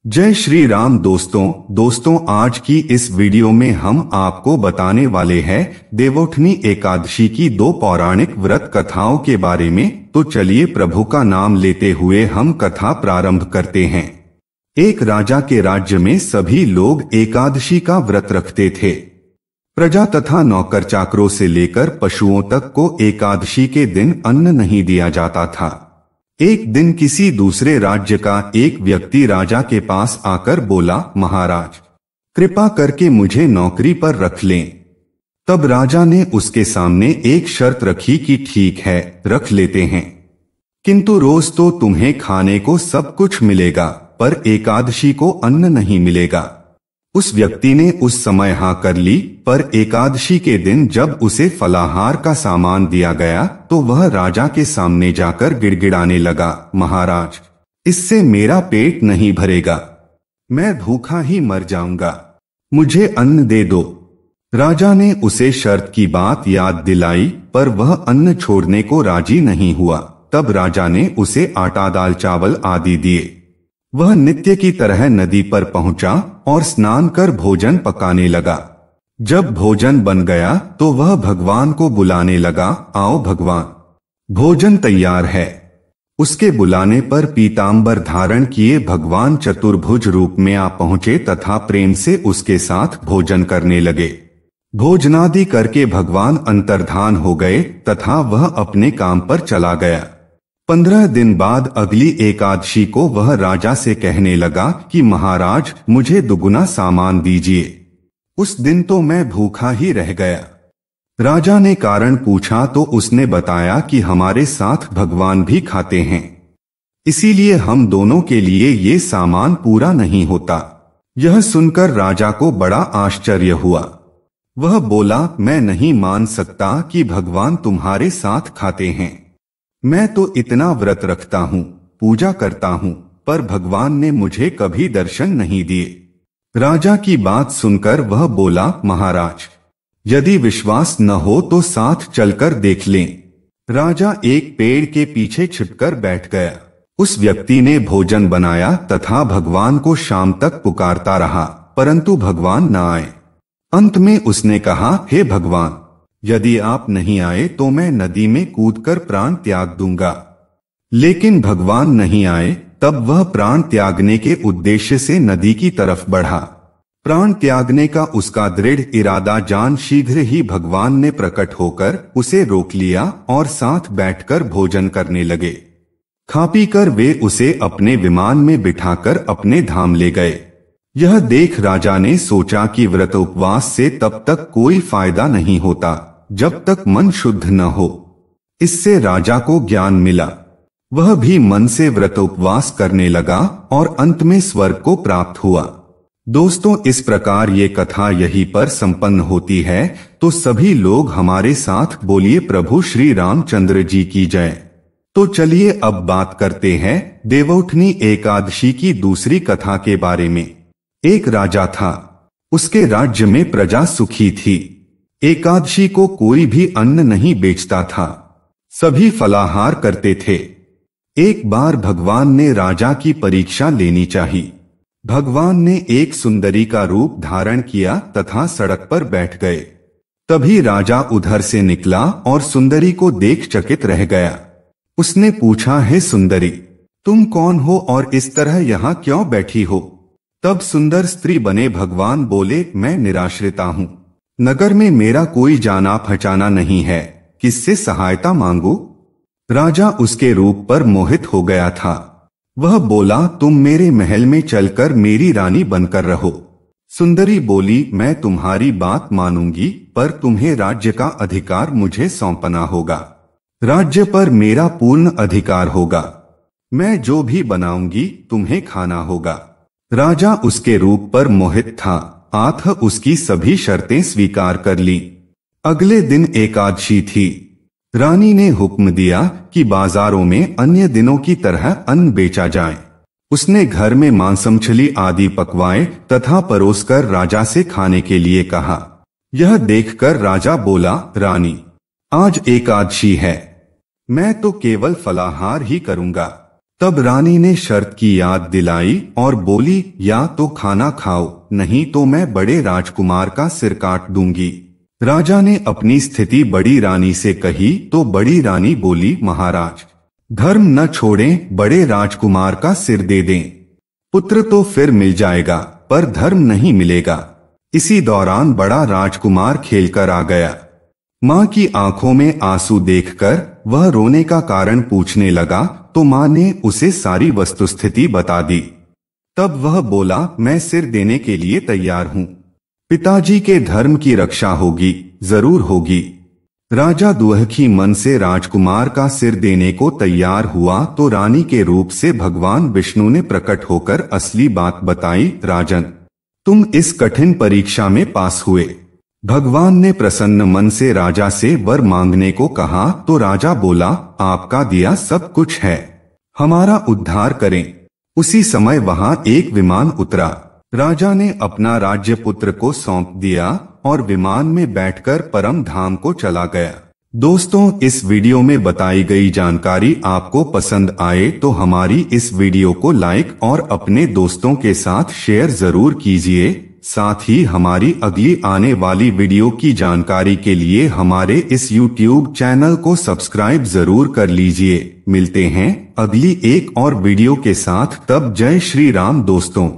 जय श्री राम दोस्तों आज की इस वीडियो में हम आपको बताने वाले हैं देवोठनी एकादशी की दो पौराणिक व्रत कथाओं के बारे में। तो चलिए प्रभु का नाम लेते हुए हम कथा प्रारंभ करते हैं। एक राजा के राज्य में सभी लोग एकादशी का व्रत रखते थे। प्रजा तथा नौकर चाकरों से लेकर पशुओं तक को एकादशी के दिन अन्न नहीं दिया जाता था। एक दिन किसी दूसरे राज्य का एक व्यक्ति राजा के पास आकर बोला, महाराज कृपा करके मुझे नौकरी पर रख लें। तब राजा ने उसके सामने एक शर्त रखी कि ठीक है, रख लेते हैं, किंतु रोज तो तुम्हें खाने को सब कुछ मिलेगा, पर एकादशी को अन्न नहीं मिलेगा। उस व्यक्ति ने उस समय हाँ कर ली, पर एकादशी के दिन जब उसे फलाहार का सामान दिया गया तो वह राजा के सामने जाकर गिड़गिड़ाने लगा, महाराज इससे मेरा पेट नहीं भरेगा, मैं भूखा ही मर जाऊंगा, मुझे अन्न दे दो। राजा ने उसे शर्त की बात याद दिलाई, पर वह अन्न छोड़ने को राजी नहीं हुआ। तब राजा ने उसे आटा दाल चावल आदि दिए। वह नित्य की तरह नदी पर पहुंचा और स्नान कर भोजन पकाने लगा। जब भोजन बन गया तो वह भगवान को बुलाने लगा, आओ भगवान, भोजन तैयार है। उसके बुलाने पर पीतांबर धारण किए भगवान चतुर्भुज रूप में आ पहुंचे तथा प्रेम से उसके साथ भोजन करने लगे। भोजनादि करके भगवान अंतर्धान हो गए तथा वह अपने काम पर चला गया। 15 दिन बाद अगली एकादशी को वह राजा से कहने लगा कि महाराज मुझे दुगुना सामान दीजिए। उस दिन तो मैं भूखा ही रह गया। राजा ने कारण पूछा तो उसने बताया कि हमारे साथ भगवान भी खाते हैं, इसीलिए हम दोनों के लिए ये सामान पूरा नहीं होता। यह सुनकर राजा को बड़ा आश्चर्य हुआ। वह बोला, मैं नहीं मान सकता कि भगवान तुम्हारे साथ खाते हैं। मैं तो इतना व्रत रखता हूँ, पूजा करता हूँ, पर भगवान ने मुझे कभी दर्शन नहीं दिए। राजा की बात सुनकर वह बोला, महाराज यदि विश्वास न हो तो साथ चलकर देख लें। राजा एक पेड़ के पीछे छिपकर बैठ गया। उस व्यक्ति ने भोजन बनाया तथा भगवान को शाम तक पुकारता रहा, परंतु भगवान न आए। अंत में उसने कहा, हे भगवान, यदि आप नहीं आए तो मैं नदी में कूदकर प्राण त्याग दूंगा। लेकिन भगवान नहीं आए। तब वह प्राण त्यागने के उद्देश्य से नदी की तरफ बढ़ा। प्राण त्यागने का उसका दृढ़ इरादा जान शीघ्र ही भगवान ने प्रकट होकर उसे रोक लिया और साथ बैठकर भोजन करने लगे। खा पी कर वे उसे अपने विमान में बिठाकर अपने धाम ले गए। यह देख राजा ने सोचा कि व्रत उपवास से तब तक कोई फायदा नहीं होता जब तक मन शुद्ध न हो। इससे राजा को ज्ञान मिला। वह भी मन से व्रत उपवास करने लगा और अंत में स्वर्ग को प्राप्त हुआ। दोस्तों, इस प्रकार ये कथा यहीं पर संपन्न होती है। तो सभी लोग हमारे साथ बोलिए, प्रभु श्री रामचंद्र जी की जय। तो चलिए अब बात करते हैं देवोठनी एकादशी की दूसरी कथा के बारे में। एक राजा था, उसके राज्य में प्रजा सुखी थी। एकादशी को कोई भी अन्न नहीं बेचता था, सभी फलाहार करते थे। एक बार भगवान ने राजा की परीक्षा लेनी चाहिए। भगवान ने एक सुंदरी का रूप धारण किया तथा सड़क पर बैठ गए। तभी राजा उधर से निकला और सुंदरी को देख चकित रह गया। उसने पूछा, हे सुंदरी, तुम कौन हो और इस तरह यहाँ क्यों बैठी हो? तब सुंदर स्त्री बने भगवान बोले, मैं निराश्रिता हूँ, नगर में मेरा कोई जाना पहचाना नहीं है, किससे सहायता मांगू? राजा उसके रूप पर मोहित हो गया था। वह बोला, तुम मेरे महल में चलकर मेरी रानी बनकर रहो। सुंदरी बोली, मैं तुम्हारी बात मानूंगी, पर तुम्हें राज्य का अधिकार मुझे सौंपना होगा। राज्य पर मेरा पूर्ण अधिकार होगा। मैं जो भी बनाऊंगी तुम्हें खाना होगा। राजा उसके रूप पर मोहित था, आथ उसकी सभी शर्तें स्वीकार कर ली। अगले दिन एकादशी थी। रानी ने हुक्म दिया कि बाजारों में अन्य दिनों की तरह अन्न बेचा जाए। उसने घर में मांस मछली आदि पकवाए तथा परोसकर राजा से खाने के लिए कहा। यह देखकर राजा बोला, रानी आज एकादशी है, मैं तो केवल फलाहार ही करूंगा, तब रानी ने शर्त की याद दिलाई और बोली, या तो खाना खाओ, नहीं तो मैं बड़े राजकुमार का सिर काट दूंगी। राजा ने अपनी स्थिति बड़ी रानी से कही तो बड़ी रानी बोली, महाराज, धर्म न छोड़ें, बड़े राजकुमार का सिर दे दें। पुत्र तो फिर मिल जाएगा, पर धर्म नहीं मिलेगा। इसी दौरान बड़ा राजकुमार खेलकर आ गया। माँ की आंखों में आंसू देखकर वह रोने का कारण पूछने लगा तो माँ ने उसे सारी वस्तुस्थिति बता दी। तब वह बोला, मैं सिर देने के लिए तैयार हूँ। पिताजी के धर्म की रक्षा होगी, जरूर होगी। राजा दुखी मन से राजकुमार का सिर देने को तैयार हुआ तो रानी के रूप से भगवान विष्णु ने प्रकट होकर असली बात बताई। राजन, तुम इस कठिन परीक्षा में पास हुए। भगवान ने प्रसन्न मन से राजा से वर मांगने को कहा तो राजा बोला, आपका दिया सब कुछ है, हमारा उद्धार करें। उसी समय वहां एक विमान उतरा। राजा ने अपना राज्य पुत्र को सौंप दिया और विमान में बैठकर परम धाम को चला गया। दोस्तों, इस वीडियो में बताई गई जानकारी आपको पसंद आए तो हमारी इस वीडियो को लाइक और अपने दोस्तों के साथ शेयर जरूर कीजिए। साथ ही हमारी अगली आने वाली वीडियो की जानकारी के लिए हमारे इस YouTube चैनल को सब्सक्राइब जरूर कर लीजिए। मिलते हैं अगली एक और वीडियो के साथ, तब जय श्री राम दोस्तों।